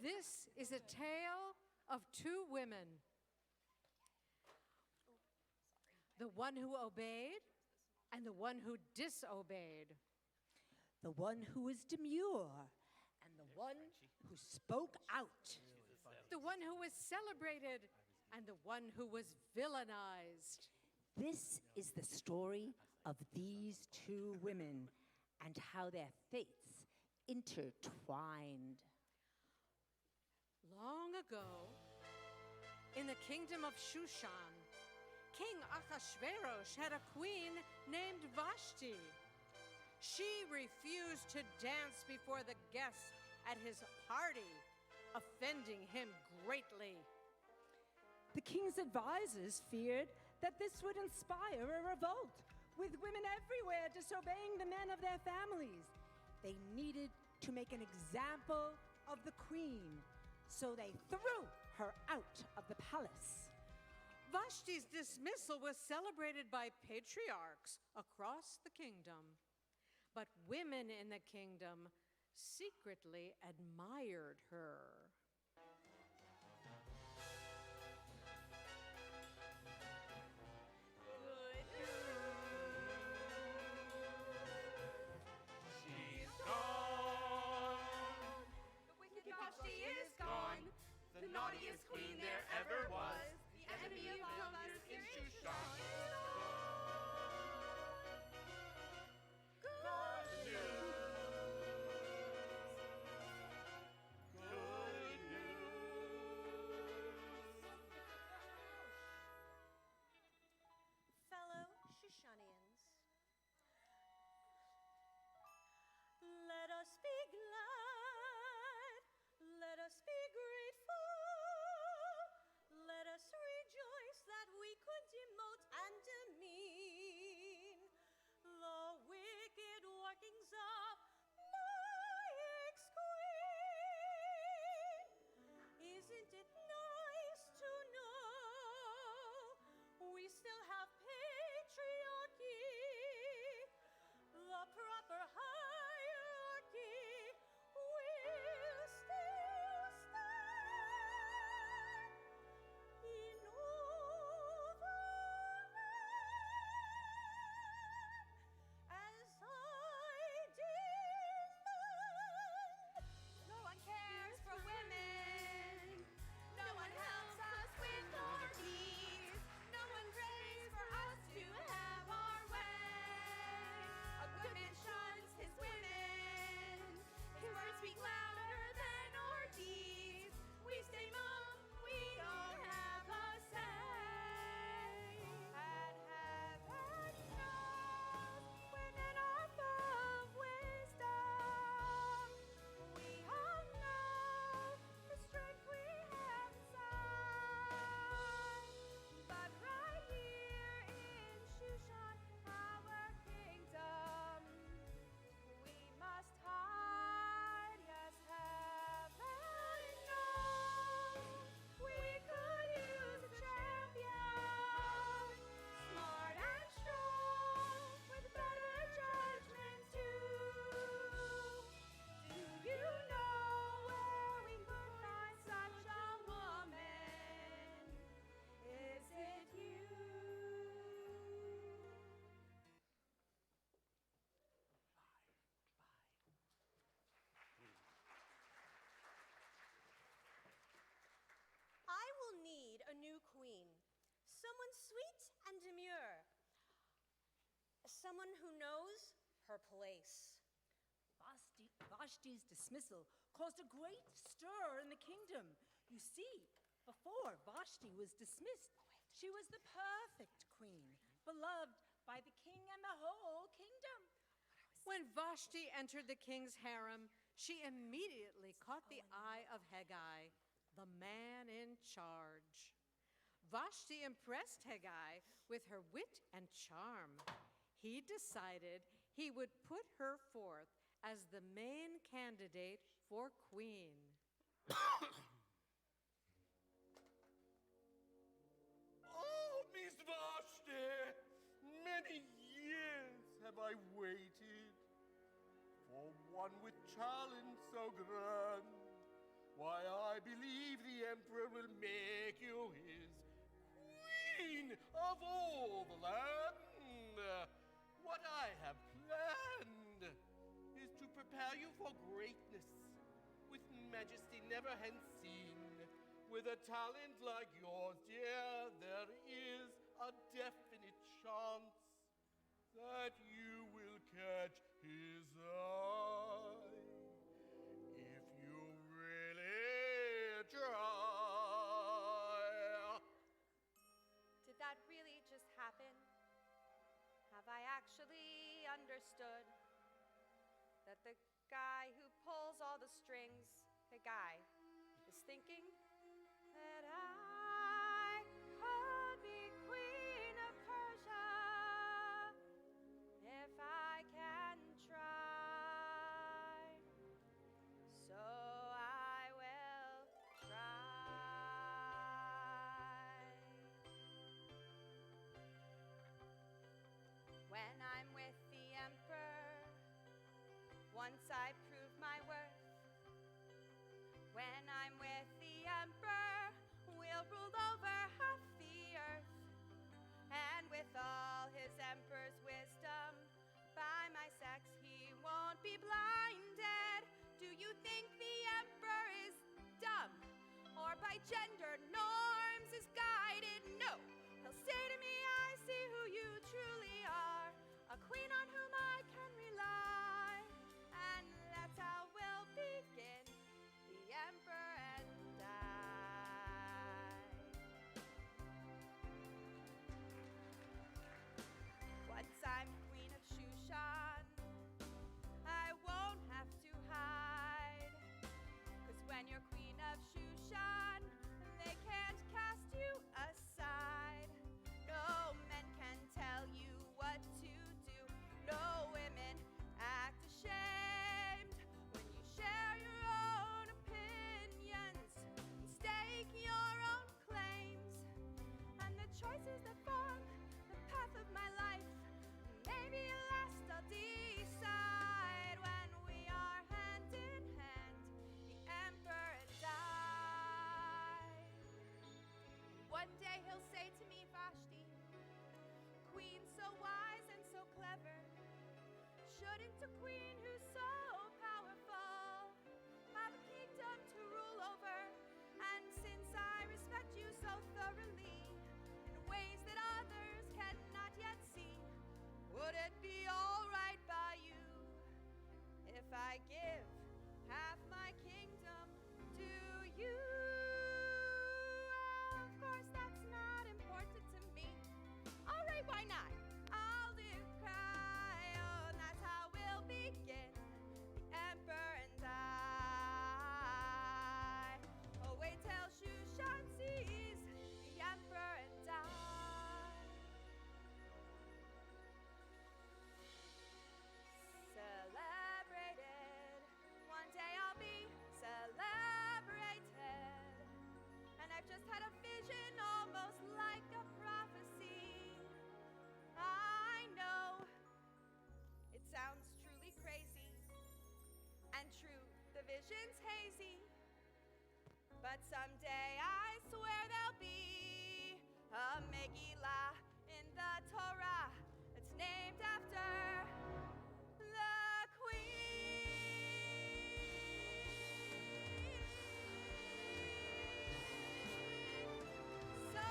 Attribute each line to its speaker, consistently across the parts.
Speaker 1: This is a tale of two women. The one who obeyed and the one who disobeyed.
Speaker 2: The one who was demure and the one who spoke out.
Speaker 1: The one who was celebrated and the one who was villainized.
Speaker 2: This is the story of these two women and how their fates intertwined.
Speaker 1: Long ago, in the kingdom of Shushan, King Ahasuerus had a queen named Vashti. She refused to dance before the guests at his party, offending him greatly.
Speaker 2: The king's advisors feared that this would inspire a revolt, with women everywhere disobeying the men of their families. They needed to make an example of the queen, so they threw her out of the palace.
Speaker 1: Vashti's dismissal was celebrated by patriarchs across the kingdom. But women in the kingdom secretly admired her.
Speaker 3: Good news. She's gone. The wicked Vashti is gone. The naughtiest queen there ever was. The enemy of us in Shushan is gone. Good news. Good news.
Speaker 4: Fellow Shushanians, let us be glad, let us be grateful, let us rejoice that we could demote and demean the wicked workings of my ex-queen. Isn't it nice to know we still have patriarchy, the proper hierarchy will still stand in all the land as I demand.
Speaker 3: No one cares for women. No one helps us with our needs. No one prays for us to have our way. A good man shuns his women. His words speak louder than our deeds. We stay mum, we don't have a say. And heaven knows within our full of wisdom, we all know the strength we have inside. But right here in Shushan, our kingdom, we must hide. Yes, heaven knows we could use a champion, smart and strong, with better judgment too. Do you know where we could find such a woman? Is it you?
Speaker 4: I will need a new queen, someone sweet and demure, someone who knows her place.
Speaker 2: Vashti's dismissal caused a great stir in the kingdom. You see, before Vashti was dismissed, she was the perfect queen, beloved by the king and the whole kingdom.
Speaker 1: When Vashti entered the king's harem, she immediately caught the eye of Haggai, the man in charge. Vashti impressed Haggai with her wit and charm. He decided he would put her forth as the main candidate for queen.
Speaker 5: Oh, Miss Vashti, many years have I waited for one with challenge so grand, why, I believe the emperor will make you his queen of all the land. What I have planned is to prepare you for greatness, with majesty never hence seen. With a talent like yours, dear, there is a definite chance that you will catch his eye. If you really try.
Speaker 3: Did that really just happen? Have I actually understood that the guy who pulls all the strings, the guy, is thinking that I could be Queen of Persia if I can try? So I will try. When I'm with the emperor, once I prove my worth. When I'm with the emperor, we'll rule over half the earth. And with all his emperor's wisdom, by my sex he won't be blinded. Do you think the emperor is dumb, or by gender norms is guided? No, he'll say to me, I see who you truly are, a queen on whom I can rely. And that's how we'll begin, the emperor and I. Once I'm queen of Shushan, I won't have to hide. 'Cause when you're queen of Shushan, they can't cast you aside. No men can tell you what to do. No women act ashamed when you share your own opinions and stake your own claims. And the choices that form the path of my life, maybe last I'll decide when we are hand in hand, the emperor and I. One day he'll say to me, Vashti, queen so wise and so clever, shouldn't a queen who's so powerful have a kingdom to rule over? And since I respect you so thoroughly, in ways that others cannot yet see, would it be all right by you if I give half my kingdom to you? Of course, that's not important to me. All right, why not? I'll do cry. Oh, and that's how we'll begin, the emperor and I. Oh, wait till Shushan sees the emperor and I. Celebrated. One day I'll be celebrated. And I've just had a vision almost like a prophecy. I know it sounds truly crazy, and true, the vision's hazy. But someday I swear there'll be a Megillah in the Torah that's named after the Queen. So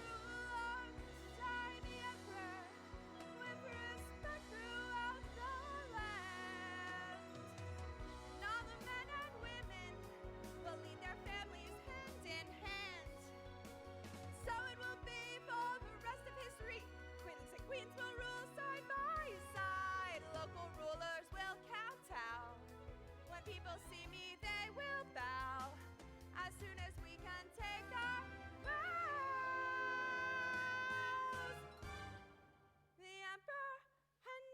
Speaker 3: rule I the emperor with respect throughout the land. And all the men and women will lead their families hand in hand. So it will be for the rest of history. Queens and queens will rule side by side. Local rulers will kowtow. When people see me, they will bow. As soon as we can take our vows, the emperor and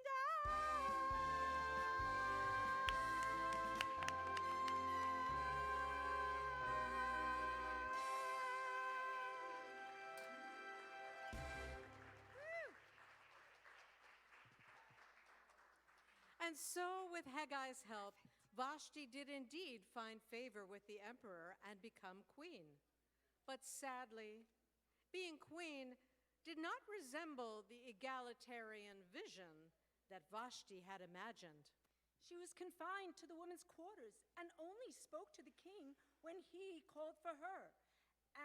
Speaker 1: And so, with Haggai's help, Vashti did indeed find favor with the emperor and become queen. But sadly, being queen did not resemble the egalitarian vision that Vashti had imagined.
Speaker 2: She was confined to the women's quarters and only spoke to the king when he called for her.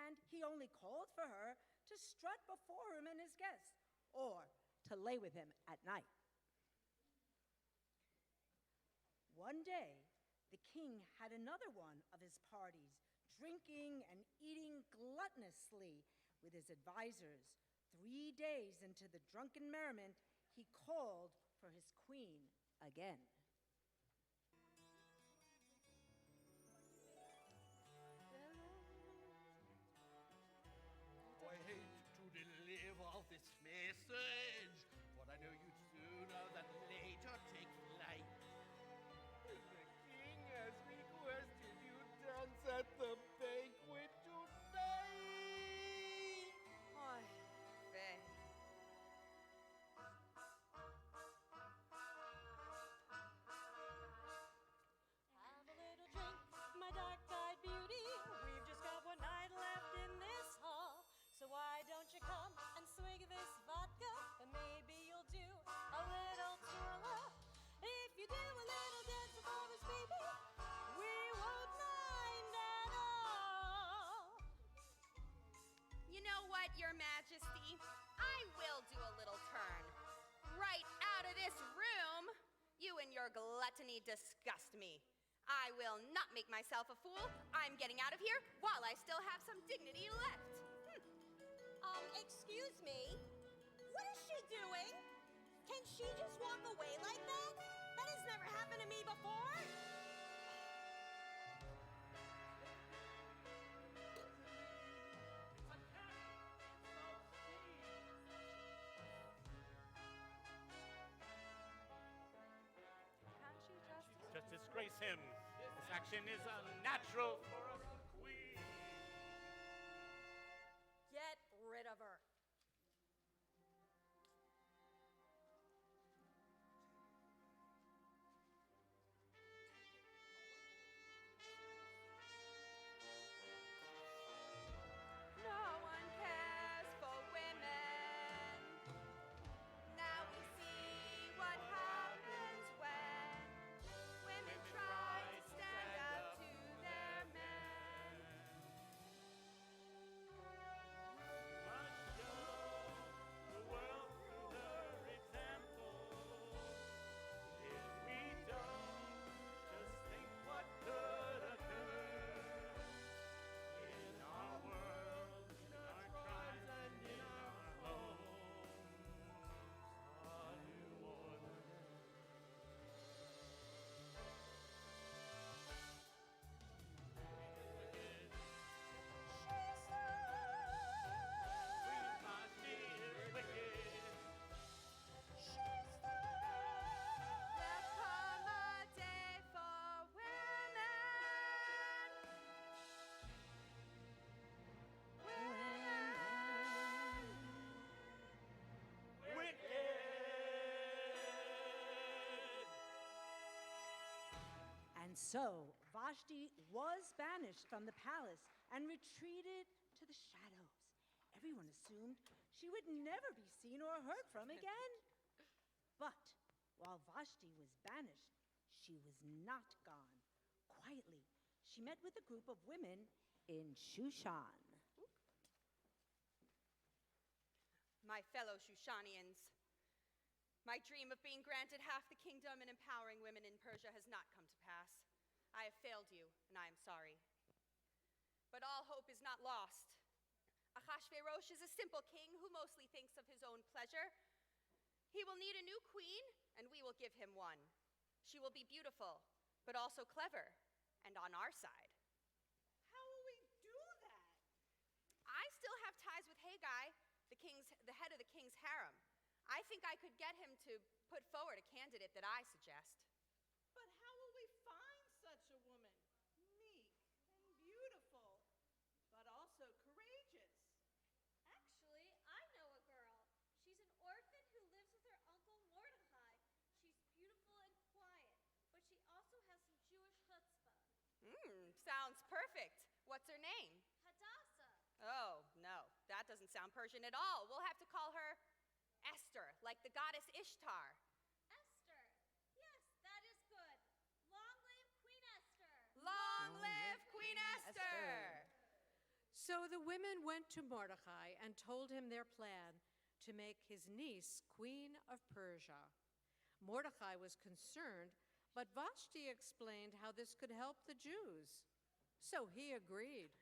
Speaker 2: And he only called for her to strut before him and his guests, or to lay with him at night. One day, the king had another one of his parties, drinking and eating gluttonously with his advisors. 3 days into the drunken merriment, he called for his queen again.
Speaker 5: I hate to deliver this message, but I know you'd sooner than later take flight. The king has requested you dance at the banquet tonight.
Speaker 3: Oy vey.
Speaker 4: Have a little drink, my dark-eyed beauty. We've just got one night left in this hall. So why don't you come and swig this vodka? And maybe you'll do a little twirl. If you do a little dance for us, baby, we won't mind at all.
Speaker 3: You know what, Your Majesty? I will do a little turn. Right out of this room! You and your gluttony disgust me. I will not make myself a fool. I'm getting out of here while I still have some dignity left.
Speaker 4: Excuse me? What is she doing? Can she just walk away like that? That has never happened to me before.
Speaker 6: Just disgrace him. This action is unnatural for a queen.
Speaker 4: Get rid of her.
Speaker 3: No one cares for women. Now we see what happens when women try to stand up to their men.
Speaker 6: Must show the world through her example. If we don't, just think what could occur in our world, in our tribes, and in our homes. A new order. Queen Vashti is wicked.
Speaker 3: There'll come a day for women.
Speaker 2: And so Vashti was banished from the palace and retreated to the shadows. Everyone assumed she would never be seen or heard from again. But while Vashti was banished, she was not gone. Quietly, she met with a group of women in Shushan.
Speaker 3: My fellow Shushanians, my dream of being granted half the kingdom and empowering women in Persia has not come to pass. I have failed you, and I am sorry. But all hope is not lost. Ahasuerus is a simple king who mostly thinks of his own pleasure. He will need a new queen, and we will give him one. She will be beautiful, but also clever, and on our side.
Speaker 1: How will we do that?
Speaker 3: I still have ties with Haggai, the head of the king's harem. I think I could get him to put forward a candidate that I suggest.
Speaker 1: But how will we find such a woman? Meek and beautiful, but also courageous.
Speaker 7: Actually, I know a girl. She's an orphan who lives with her uncle Mordecai. She's beautiful and quiet, but she also has some Jewish
Speaker 3: Sounds perfect. What's her name?
Speaker 7: Hadassah.
Speaker 3: Oh, no, that doesn't sound Persian at all. We'll have to call her Esther, like the goddess Ishtar.
Speaker 7: Esther. Yes, that is good. Long live Queen Esther.
Speaker 3: Long live Queen Esther!
Speaker 1: So the women went to Mordecai and told him their plan to make his niece queen of Persia. Mordecai was concerned, but Vashti explained how this could help the Jews. So he agreed.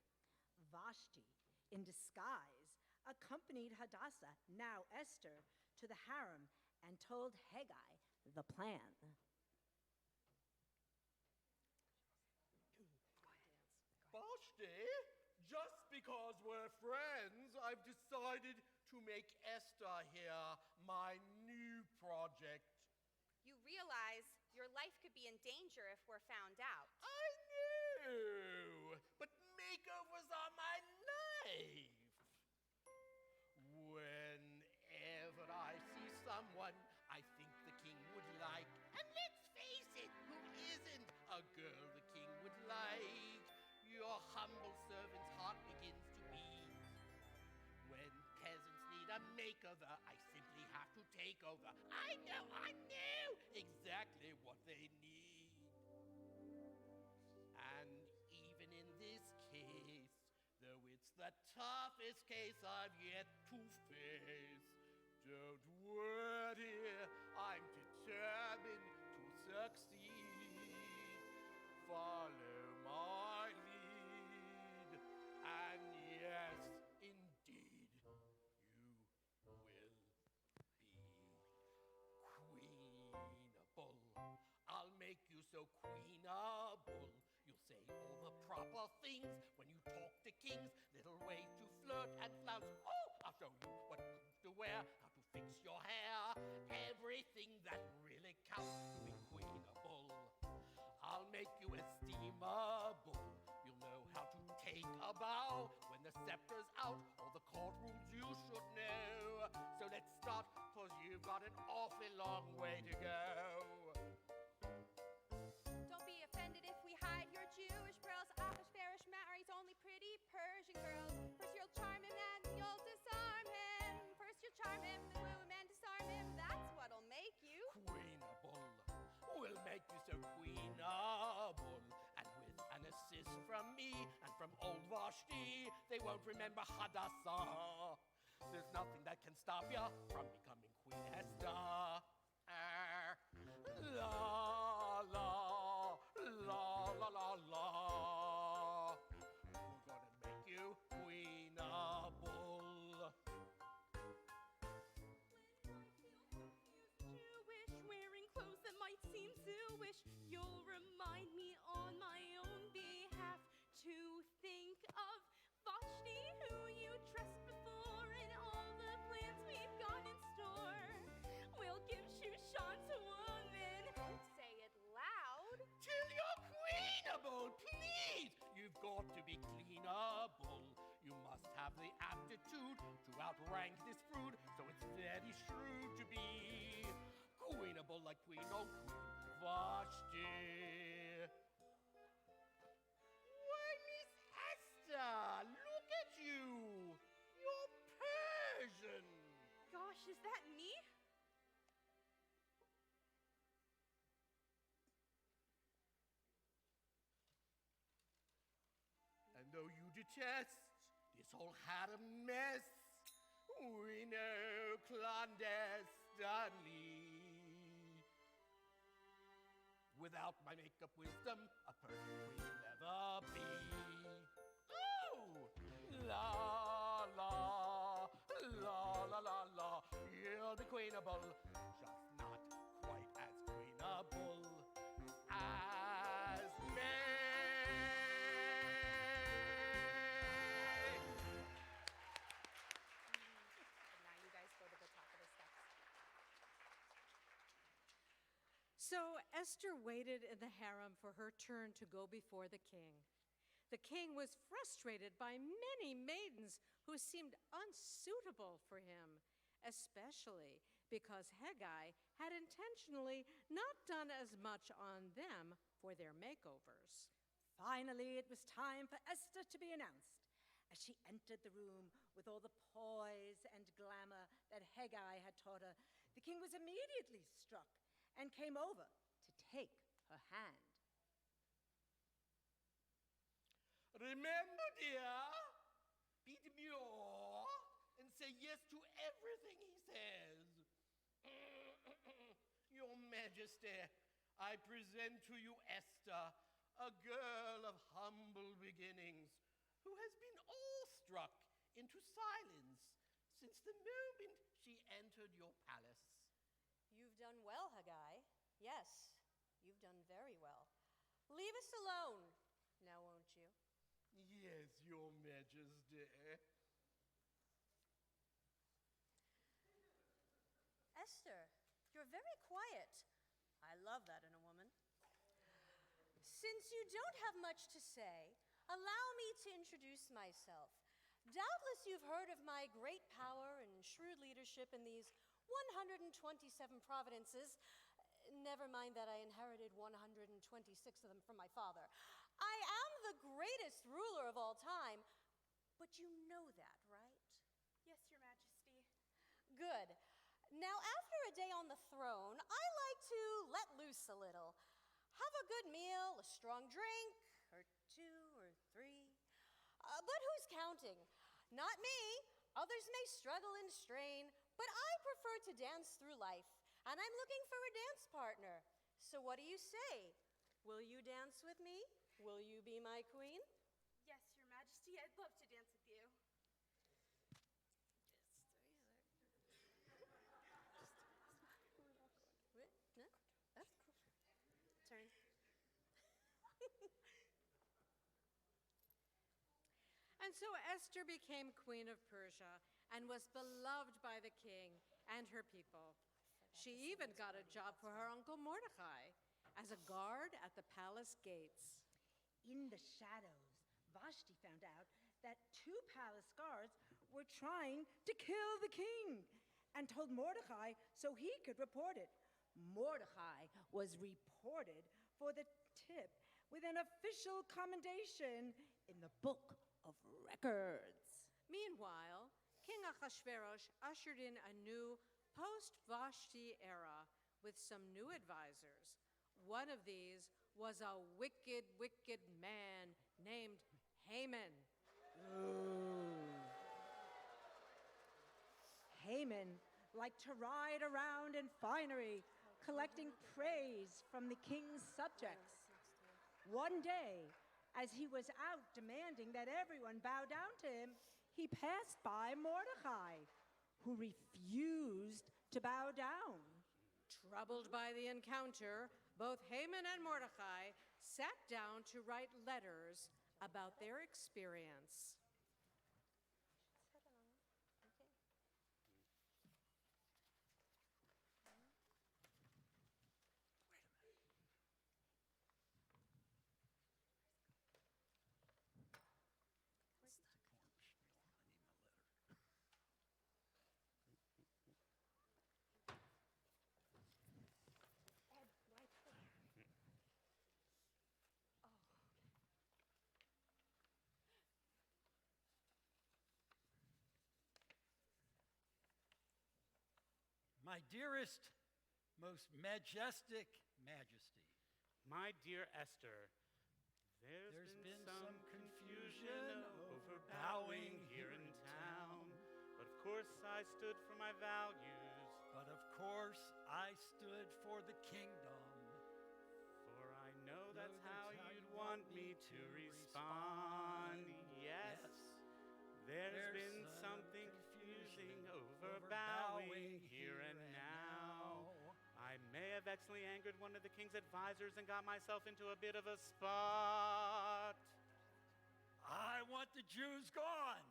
Speaker 2: Vashti, in disguise, accompanied Hadassah, now Esther, to the harem and told Haggai the plan.
Speaker 5: Vashti, just because we're friends, I've decided to make Esther here my new project.
Speaker 3: You realize your life could be in danger if we're found out.
Speaker 5: I know, but makeovers are my life. Whenever I see someone I think the king would like, and let's face it, who isn't a girl the king would like? Your humble servant's heart begins to beat. When peasants need a makeover, I simply have to take over. I know exactly what they need. And even in this case, though it's the toughest case I've yet to face, don't worry, I'm determined to succeed. Follow my lead, and yes, indeed, you will be queenable. I'll make you so queenable. You'll say all the proper things when you talk to kings, little ways to flirt and flounce. Oh, I'll show you what boots to wear, how to fix your hair, everything that really counts to be queenable. I'll make you esteemable. You'll know how to take a bow when the scepter's out, all the court rules you should know. So let's start, 'cause you've got an awfully long way to go.
Speaker 3: Don't be offended if we hide your Jewish pearls. Ahasuerus marries only pretty Persian girls. First you'll charm him, then you'll disarm him. First you'll charm him, then woo him and disarm him. That's what'll make you
Speaker 5: Queenable. We'll make you so queenable. And with an assist from me and from old Vashti, they won't remember Hadassah. There's nothing that can stop you from becoming Queen Esther. La la la la la la. We're gonna make you queenable.
Speaker 4: Jewish, wearing clothes that might seem Jewish. You'll remind me on my own behalf to think of Vashti, who you trust before, and all the plans we've got in store. We'll give Shushan to woman.
Speaker 3: don't say it loud.
Speaker 5: Till you're queenable, please! You've got to be cleanable. You must have the aptitude to outrank this fruit, so it's very shrewd to be queenable like Queen Vashti. Why, Miss Esther, look at you! You're Persian!
Speaker 3: Gosh, is that me?
Speaker 5: And though you detest this whole harem mess, we know clandestinely. Without my makeup wisdom, a Persian queen will never be. Oh! La la, la la la la, you'll be queenable, just not quite as queenable as me.
Speaker 3: Now you guys go to the top of the steps.
Speaker 1: So Esther waited in the harem for her turn to go before the king. The king was frustrated by many maidens who seemed unsuitable for him, especially because Haggai had intentionally not done as much on them for their makeovers.
Speaker 2: Finally, it was time for Esther to be announced. As she entered the room with all the poise and glamour that Haggai had taught her, the king was immediately struck and came over to take her hand.
Speaker 5: Remember, dear, be demure and say yes to everything he says. Your Majesty, I present to you Esther, a girl of humble beginnings, who has been awestruck into silence since the moment she entered your palace.
Speaker 4: You've done well, Haggai. Yes, you've done very well. Leave us alone, now won't you?
Speaker 5: Yes, Your Majesty.
Speaker 4: Esther, you're very quiet. I love that in a woman. Since you don't have much to say, allow me to introduce myself. Doubtless you've heard of my great power and shrewd leadership in these 127 providences. Never mind that I inherited 126 of them from my father. I am the greatest ruler of all time, but you know that, right?
Speaker 3: Yes, Your Majesty.
Speaker 4: Good. Now, after a day on the throne, I like to let loose a little. Have a good meal, a strong drink, or two or three. But who's counting? Not me. Others may struggle and strain, but I prefer to dance through life, and I'm looking for a dance partner. So what do you say? Will you dance with me? Will you be my queen?
Speaker 3: Yes, Your Majesty, I'd love to dance with you.
Speaker 4: No? Oh, cool. Turn.
Speaker 1: And so Esther became queen of Persia and was beloved by the king and her people. She even got a job for her uncle Mordecai as a guard at the palace gates.
Speaker 2: In the shadows, Vashti found out that 2 palace guards were trying to kill the king and told Mordecai so he could report it. Mordecai was reported for the tip with an official commendation in the book of records.
Speaker 1: Meanwhile, King Ahasuerus ushered in a new post-Vashti era with some new advisors. One of these was a wicked, wicked man named Haman.
Speaker 2: Haman liked to ride around in finery, collecting praise from the king's subjects. One day, as he was out demanding that everyone bow down to him, he passed by Mordecai, who refused to bow down.
Speaker 1: Troubled by the encounter, both Haman and Mordecai sat down to write letters about their experience.
Speaker 8: My dearest, most majestic Majesty,
Speaker 6: My dear Esther, there's been some confusion over bowing here in town. But of course I stood for my values,
Speaker 8: but of course I stood for the kingdom.
Speaker 6: for I know that's how you'd want me to respond. Yes, there's been something confusing over bowing here and now. I may have accidentally angered one of the king's advisors and got myself into a bit of a spot.
Speaker 8: I want the Jews gone.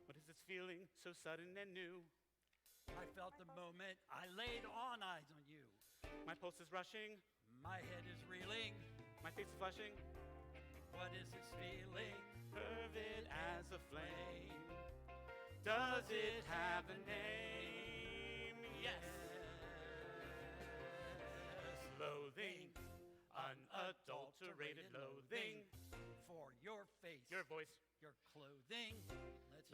Speaker 6: What is this feeling so sudden and new?
Speaker 8: I felt the moment I laid on eyes on you.
Speaker 6: My pulse is rushing,
Speaker 8: My head is reeling.
Speaker 6: my face is flushing,
Speaker 8: What is this feeling?
Speaker 6: fervid as a flame. Does it have a name? Yes. Loathing, unadulterated loathing.
Speaker 8: For your face,
Speaker 6: Your voice.
Speaker 8: your clothing.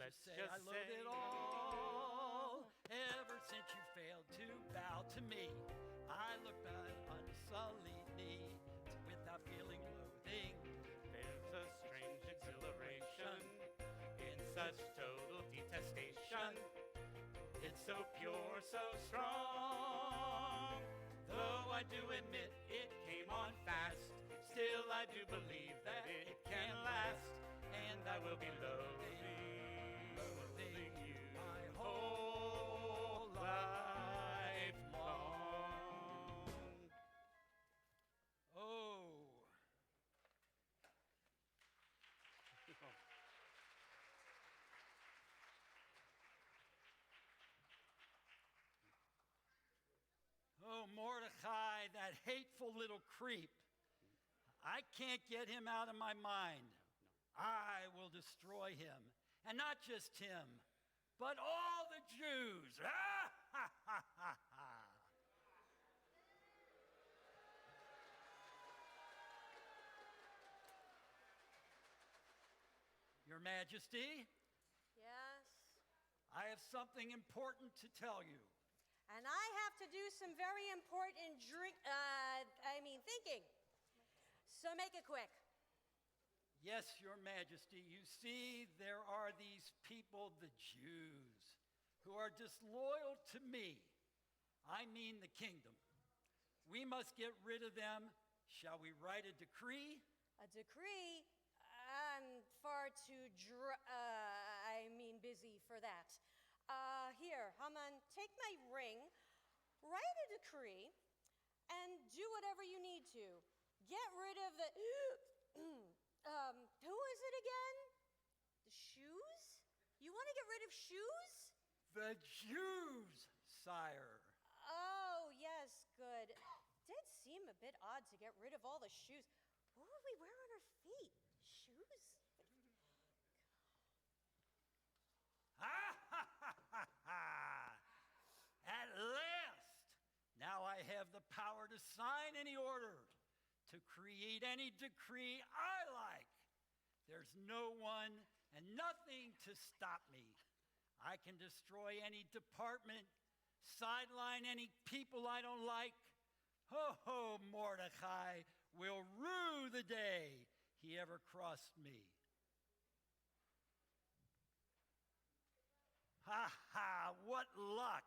Speaker 8: Let's just say
Speaker 6: just
Speaker 8: I loathe
Speaker 6: say-
Speaker 8: it all. Ever since you failed to bow to me, I look down unsullied knee without feeling loathing.
Speaker 6: There's a strange exhilaration in such total detestation. It's so pure, so strong. Though I do admit it came on fast, still I do believe that it can last. And I will be loathing you my whole life long.
Speaker 8: Oh, oh, Mordecai, that hateful little creep. I can't get him out of my mind. I will destroy him. And not just him, but all the Jews. Your Majesty,
Speaker 4: Yes.
Speaker 8: I have something important to tell you.
Speaker 4: And I have to do some very important thinking. So make it quick.
Speaker 8: Yes, Your Majesty, you see, there are these people, the Jews, who are disloyal to me. I mean the kingdom. We must get rid of them. Shall we write a decree?
Speaker 4: A decree? I'm far too busy for that. Here, Haman, take my ring, write a decree, and do whatever you need to. Get rid of the... who is it again? The shoes? You want to get rid of shoes?
Speaker 8: The Jews, sire.
Speaker 4: Oh, yes, good. Did seem a bit odd to get rid of all the shoes. What would we wear on our feet? Shoes?
Speaker 8: At last! Now I have the power to sign any order, to create any decree I like. There's no one and nothing to stop me. I can destroy any department, sideline any people I don't like. Ho ho, Mordecai will rue the day he ever crossed me. Ha ha, what luck!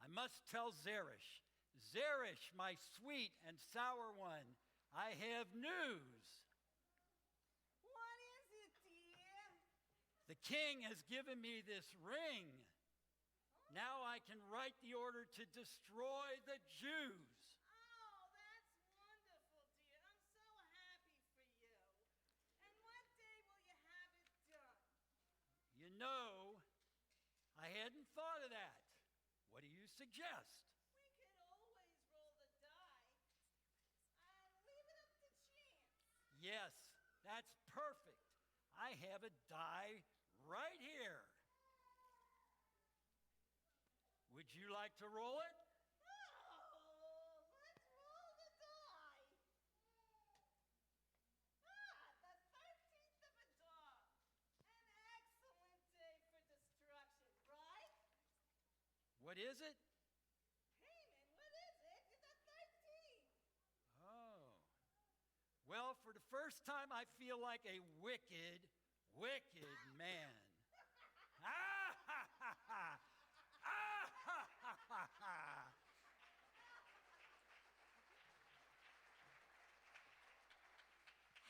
Speaker 8: I must tell Zeresh. Zeresh, my sweet and sour one, I have news.
Speaker 3: What is it, dear?
Speaker 8: The king has given me this ring. Now I can write the order to destroy the Jews.
Speaker 3: Oh, that's wonderful, dear. I'm so happy for you. And what day will you have it done?
Speaker 8: You know, I hadn't thought of that. What do you suggest?
Speaker 3: We could always roll the die and leave it up to chance.
Speaker 8: Yes, that's perfect. I have a die right here. Would you like to roll it?
Speaker 3: Oh, let's roll the die. The 13th of Adar. An excellent day for destruction, right?
Speaker 8: What is it?
Speaker 3: Haman, what is it? It's the 13th.
Speaker 8: Oh. Well, for the first time, I feel like a wicked, wicked man. Ah ha ha ha! Ah ha ha ha ha!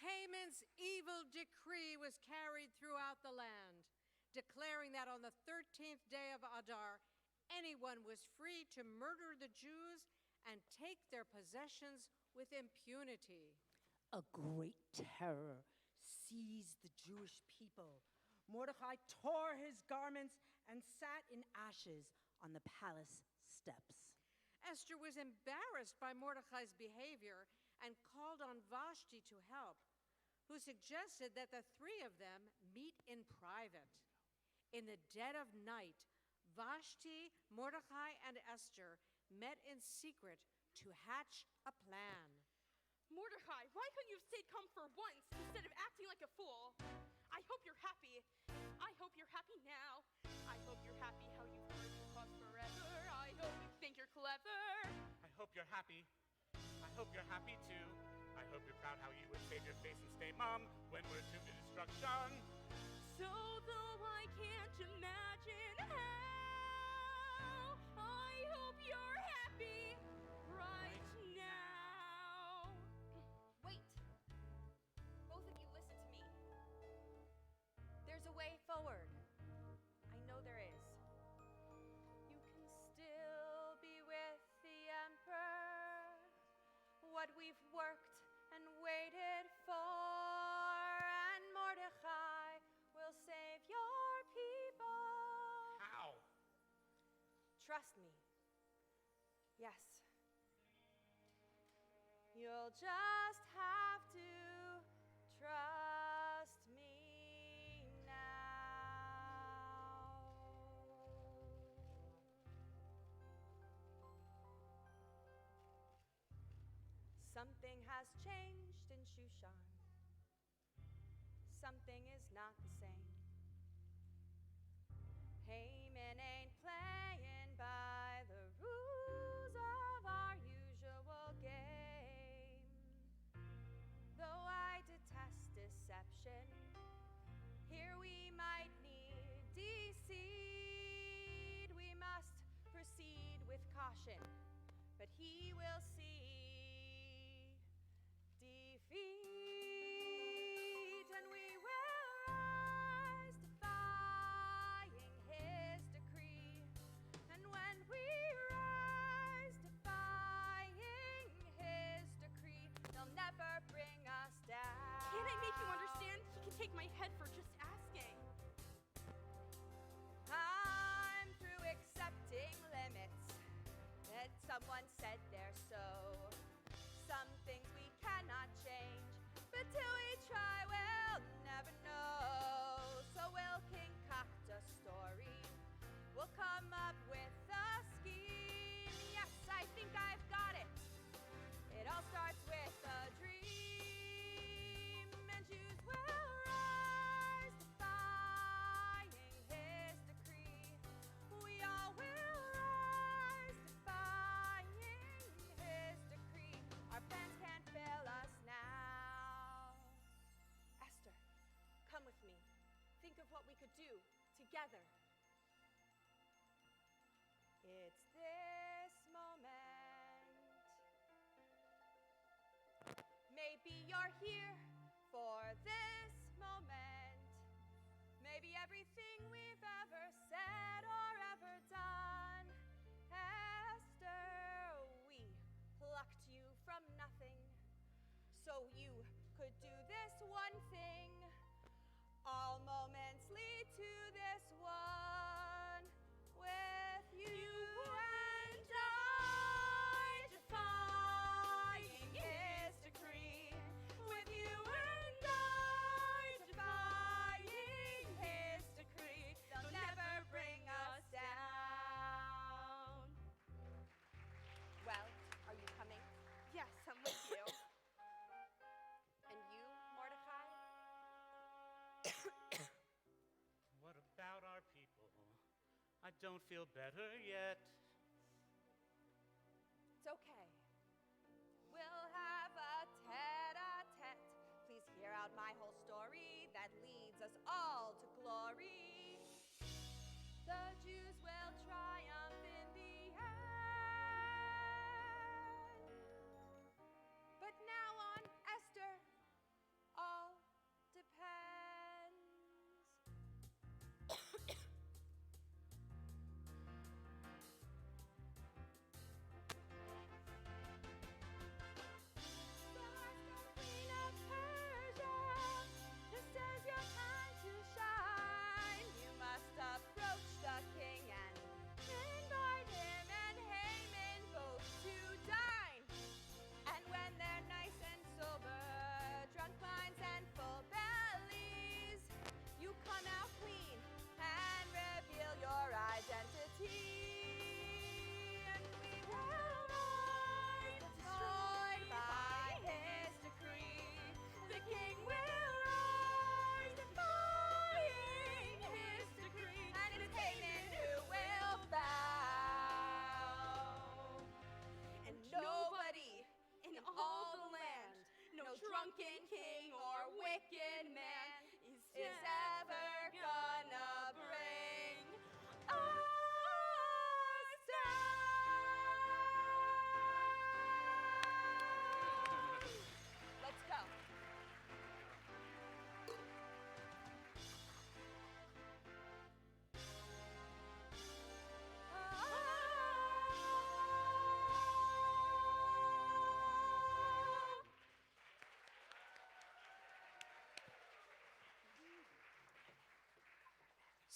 Speaker 1: Haman's evil decree was carried throughout the land, declaring that on the 13th day of Adar, anyone was free to murder the Jews and take their possessions with impunity.
Speaker 2: A great terror seized the Jewish people. Mordecai tore his garments and sat in ashes on the palace steps.
Speaker 1: Esther was embarrassed by Mordecai's behavior and called on Vashti to help, who suggested that the three of them meet in private. In the dead of night, Vashti, Mordecai, and Esther met in secret to hatch a plan.
Speaker 3: Mordecai, why couldn't you have stayed calm for once instead of acting like a fool? I hope you're happy. I hope you're happy now. I hope you're happy how you've heard your cause forever. I hope you think you're clever.
Speaker 6: I hope you're happy. I hope you're happy too. I hope you're proud how you would save your face and stay mum when we're doomed to destruction.
Speaker 3: So though I can't imagine how, I hope you're happy right now.
Speaker 9: Wait! Both of you listen to me. There's a way forward. I know there is. You can still be with the Emperor. What we've worked and waited for, and Mordecai will save your people.
Speaker 6: How?
Speaker 9: Trust me. Yes. You'll just have to trust me now. Something has changed in Shushan. Something is not the same. Haman ain't playing by the rules of our usual game. Though I detest deception, here we might need deceit. We must proceed with caution, but he will see defeat, and we will rise defying his decree. And when we rise defying his decree, they'll never bring us down.
Speaker 3: Can't I make you understand? He can take my head for just asking.
Speaker 9: I'm through accepting limits that someone said they're so. Some things we cannot change, but till we try, we'll never know. So we'll concoct a story. We'll come up with a scheme. Yes, I think I've got it. It all starts with a dream, and Jews will rise defying his decree. We all will rise defying his decree. Our plans can't fail us now. Esther, come with me. Think of what we could do together. It's this moment. Maybe you're here for this moment. Maybe everything we've ever said or ever done. Esther, we plucked you from nothing, so you could do this one thing. All moments lead to this one with you and I, defying his decree. With you and I, defying his decree. They'll never bring us down. Well, are you coming?
Speaker 3: Yes, I'm with you.
Speaker 9: And you, Mordecai?
Speaker 6: What about our people? I don't feel better yet.
Speaker 9: It's okay. We'll have a tete-a-tete. Please hear out my whole story that leads us all to glory. The Jews will triumph in the end. But now on Esther, all depends. Queen of Persia, this is your time to shine. You must approach the king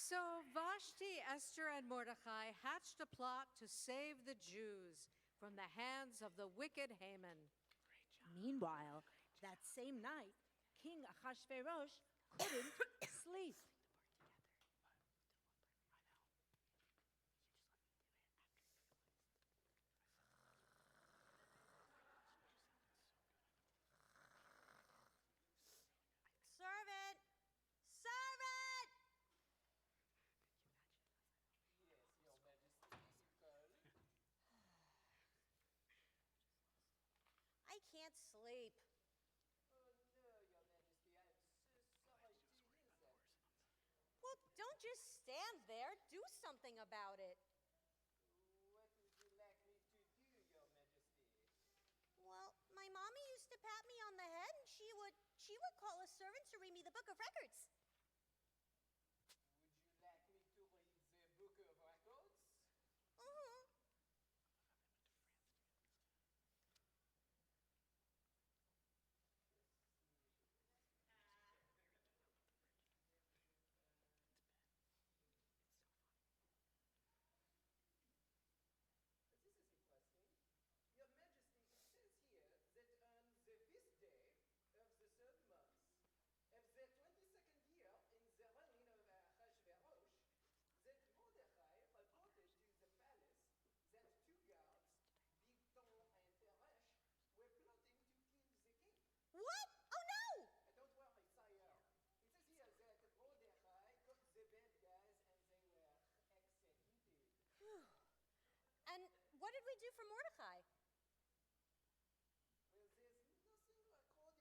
Speaker 1: So Vashti, Esther, and Mordecai hatched a plot to save the Jews from the hands of the wicked Haman.
Speaker 2: Meanwhile, that same night, King Ahasuerus couldn't sleep.
Speaker 4: Servant! Servant!
Speaker 5: Yes, Your Majesty.
Speaker 4: I can't sleep.
Speaker 5: Oh no, Your Majesty, I'm so sorry to hear that.
Speaker 4: Well, don't just stand there. Do something about it.
Speaker 5: What would you like me to do, Your Majesty?
Speaker 4: Well, my mommy used to pat me on the head, and she would call a servant to read me the book of records.
Speaker 5: Would you like me to read the Book of Records?
Speaker 4: Mm-hmm.
Speaker 5: This is interesting. Your Majesty, it says here that on the fifth day of the third month of the 22nd year in the reign of Ahasuerus, that Mordecai reported to the palace that two guards, Bigton and Teresh, were plotting to kill the king.
Speaker 4: What? Oh no!
Speaker 5: Don't worry, sire. It says here that Mordecai caught the bad guys and they were executed.
Speaker 4: And what did we do for Mordecai?
Speaker 5: Well, there's nothing recorded here, sire.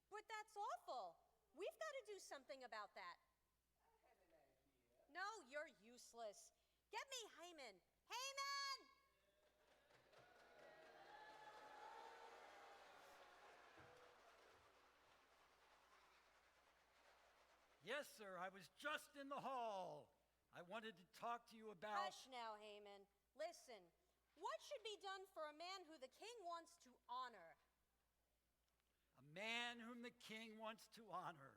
Speaker 4: But that's awful. We've got to do something about that.
Speaker 5: I have an idea.
Speaker 4: No, you're useless. Get me Haman. Haman!
Speaker 8: Yes, sir, I was just in the hall. I wanted to talk to you about.
Speaker 4: Hush now, Haman. Listen, what should be done for a man who the king wants to honor?
Speaker 8: A man whom the king wants to honor.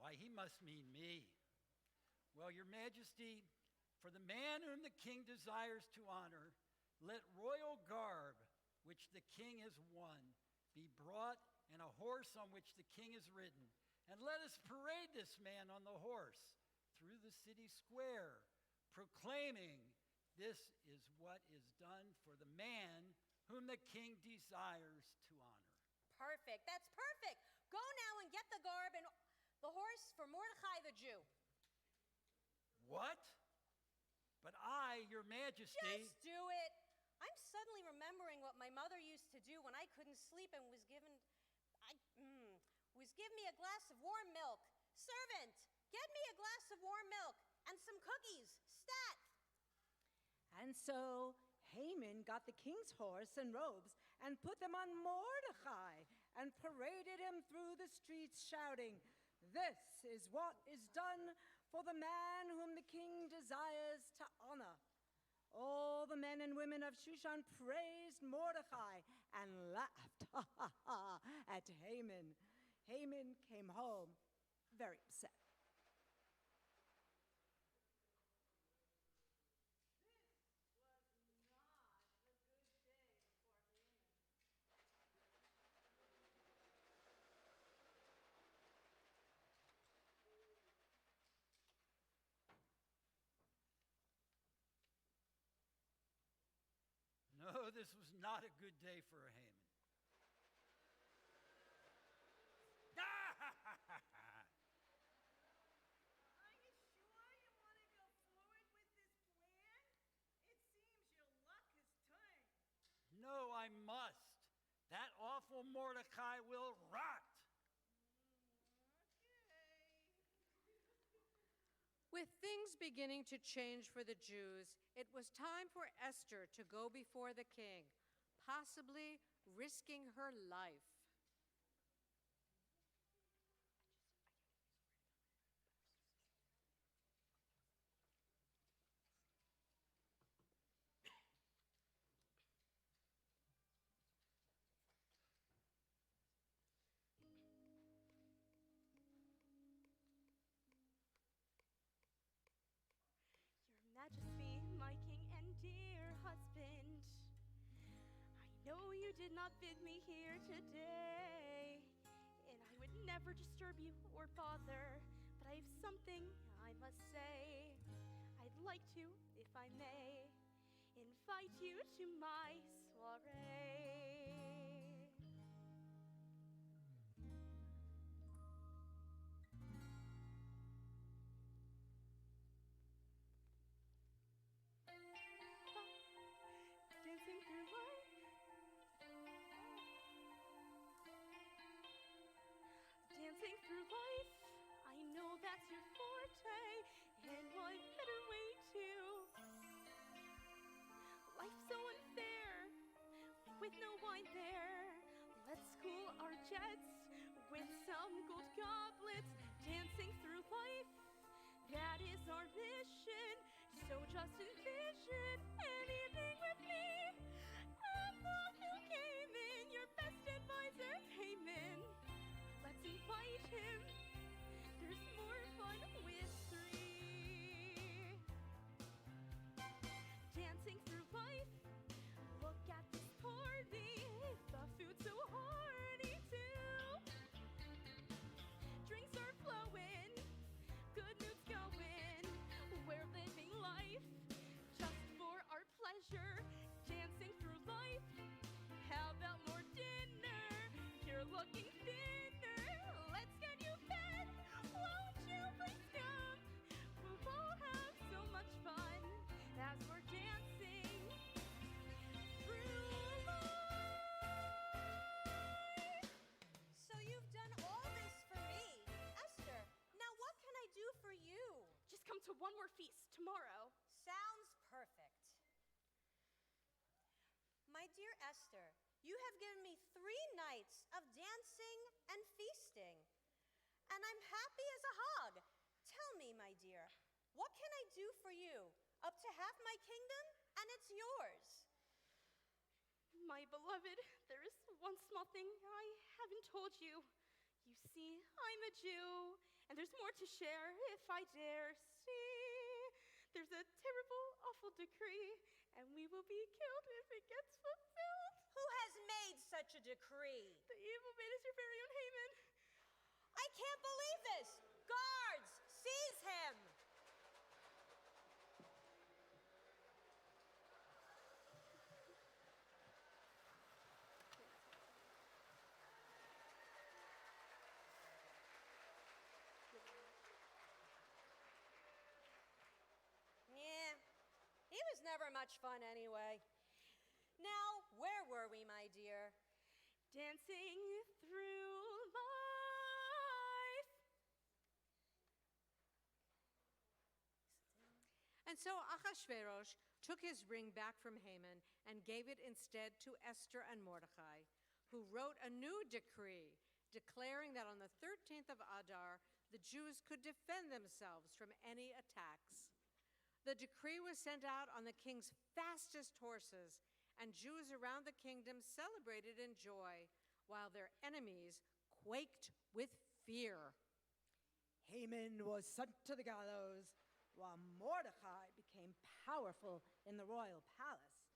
Speaker 8: Why, he must mean me. Well, your majesty, for the man whom the king desires to honor, let royal garb, which the king has won, be brought, and a horse on which the king is ridden. And let us parade this man on the horse through the city square, proclaiming, this is what is done for the man whom the king desires to honor.
Speaker 4: Perfect. That's perfect. Go now and get the garb and the horse for Mordecai the Jew.
Speaker 8: What? But I, your majesty.
Speaker 4: Just do it. I'm suddenly remembering what my mother used to do when I couldn't sleep and was given give me a glass of warm milk. Servant, get me a glass of warm milk and some cookies. Stat.
Speaker 2: And so Haman got the king's horse and robes and put them on Mordecai and paraded him through the streets shouting, "This is what is done for the man whom the king desires to honor." All the men and women of Shushan praised Mordecai and laughed at Haman. Haman came home very upset.
Speaker 8: No, this was not a good day for Haman.
Speaker 3: Are you sure you want to go forward with this plan? It seems your luck has turned.
Speaker 8: No, I must. That awful Mordecai will rot.
Speaker 1: With things beginning to change for the Jews, it was time for Esther to go before the king, possibly risking her life.
Speaker 9: you did not bid me here today. And I would never disturb you or bother, but I have something I must say. I'd like to, if I may, invite you to my soiree. Dancing through life. Dancing through life. I know that's your forte. And what better way to? Life's so unfair with no wine there. Let's cool our jets with some gold goblets. Dancing through life. That is our mission. So just envision anything with me. And thought who came in, your best advisor came in. Let's invite him. There's more fun with three. Dancing through life. Look at this party. The food's so hearty too. Drinks are flowing. Good mood's going. We're living life just for our pleasure. Dancing through life. How about more dinner? You're looking thinner. Let's get you fed. Won't you please come? We'll all have so much fun as we're dancing through life.
Speaker 4: So you've done all this for me. Esther, now what can I do for you?
Speaker 9: Just come to one more feast tomorrow.
Speaker 4: Sounds perfect. My dear Esther, you have given me 3 nights of dancing and feasting, and I'm happy as a hog. Tell me, my dear, what can I do for you? Up to half my kingdom, and it's yours.
Speaker 9: My beloved, there is one small thing I haven't told you. You see, I'm a Jew, and there's more to share if I dare see. There's a terrible, awful decree, and we will be killed if it gets fulfilled.
Speaker 4: Who has made such a decree?
Speaker 9: The evil man is your very own Haman.
Speaker 4: I can't believe this! Guards, seize him! Yeah, he was never much fun anyway. Now, where were we, my dear?
Speaker 9: Dancing through life.
Speaker 1: And so Achashverosh took his ring back from Haman and gave it instead to Esther and Mordecai, who wrote a new decree declaring that on the 13th of Adar, the Jews could defend themselves from any attacks. The decree was sent out on the king's fastest horses, and Jews around the kingdom celebrated in joy, while their enemies quaked with fear.
Speaker 2: Haman was sent to the gallows, while Mordecai became powerful in the royal palace.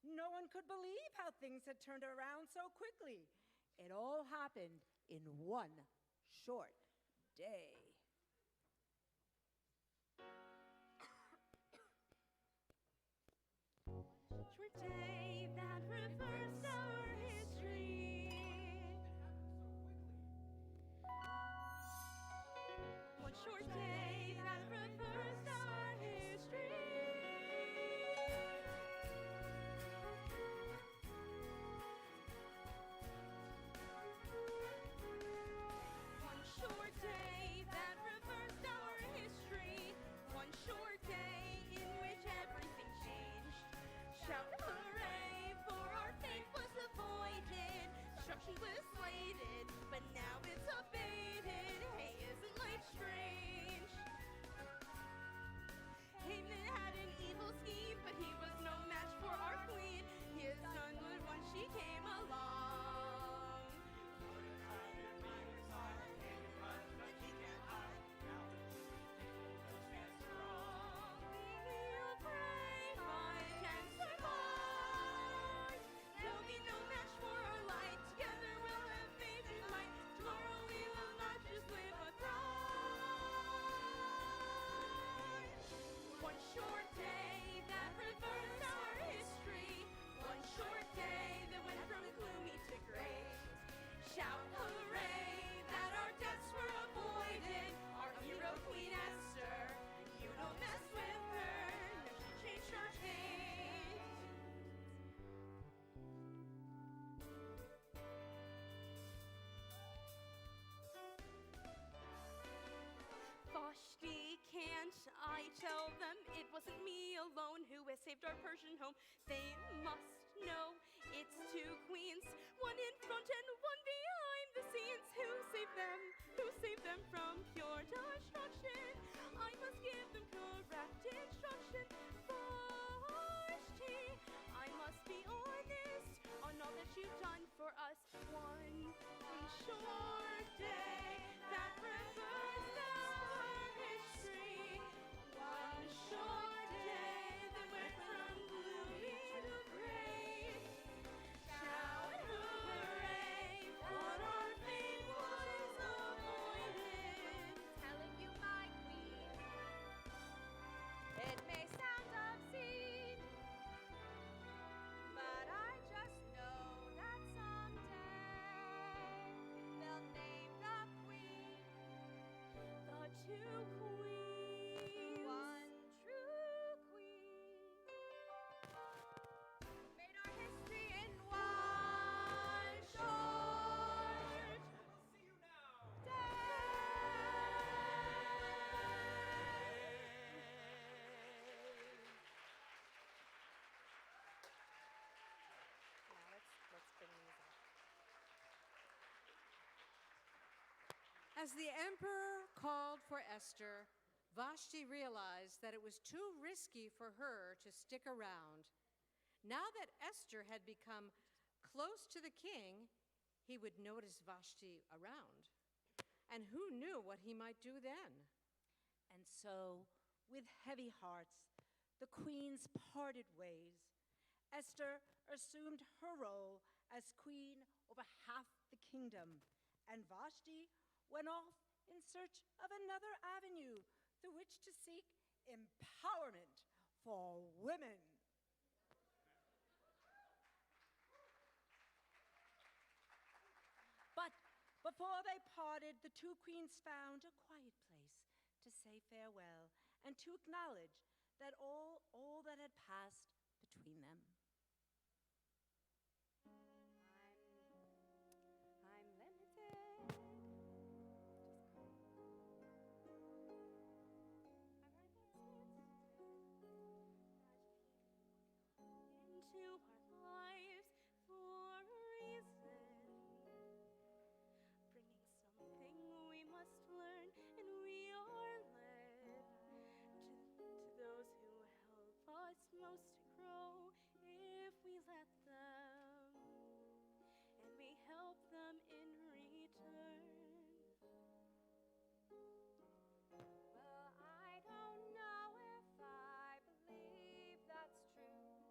Speaker 2: No one could believe how things had turned around so quickly. It all happened in one short day.
Speaker 9: Short day that reversed our history. One short day that reversed our history. One short day that reversed our history. One short day in which everything changed. Shout hooray, for our fate was avoided. Destruction was slated, but now it's abated. Hey, isn't life strange? I tell them it wasn't me alone who has saved our Persian home, they must know it's two queens, one in front and one behind the scenes. Who saved them from pure destruction? I must give them correct instruction. Vashti, I must be honest on all that you've done for us. One short day that reversed our history. One short day that went from gloomy to gray. Shout hooray, for our fate was avoided.
Speaker 3: Telling you, my queen, it may sound obscene, but I just know that someday they'll name the queen
Speaker 9: The two queens.
Speaker 3: one true queen. Made our history in one short
Speaker 9: Let's bring these up.
Speaker 1: As the emperor called for Esther, Vashti realized that it was too risky for her to stick around. Now that Esther had become close to the king, he would notice Vashti around. And who knew what he might do then?
Speaker 2: And so, with heavy hearts, the queens parted ways. Esther assumed her role as queen over half the kingdom, and Vashti went off in search of another avenue through which to seek empowerment for women. But before they parted, the two queens found a quiet place to say farewell and to acknowledge that all that had passed between them.
Speaker 9: I'm limited. Into our lives for a reason, bringing something we must learn, and we are led to those who help us most to grow if we let them, and we help them in return.
Speaker 3: Well, I don't know if I believe that's true,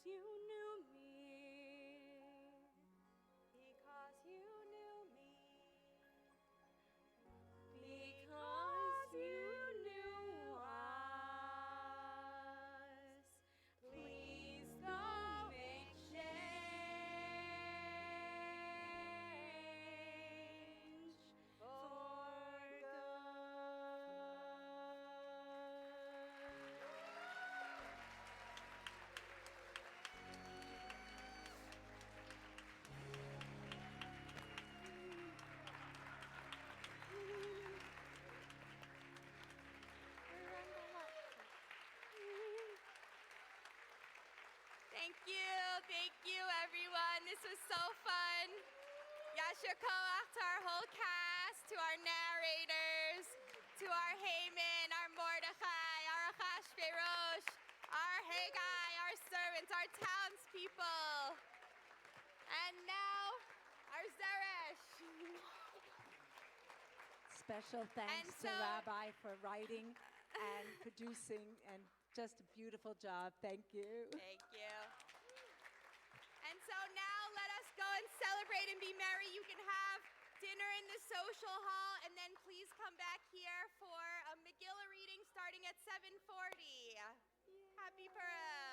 Speaker 4: you knew me.
Speaker 9: Because you knew me.
Speaker 4: Because you knew us. Please don't make change for
Speaker 9: Thank you, everyone. This was so fun. Yasher Koach to our whole cast, to our narrators, to our Haman, our Mordechai, our Achashverosh, our Haggai, our servants, our townspeople. And now, our Zeresh.
Speaker 2: Special thanks
Speaker 9: And
Speaker 2: to
Speaker 9: so-
Speaker 2: Rabbi for writing and producing, and just a beautiful job. Thank you.
Speaker 9: Thank you. And so now let us go and celebrate and be merry. You can have dinner in the social hall, and then please come back here for a Megillah reading starting at 7:40. Happy Purim.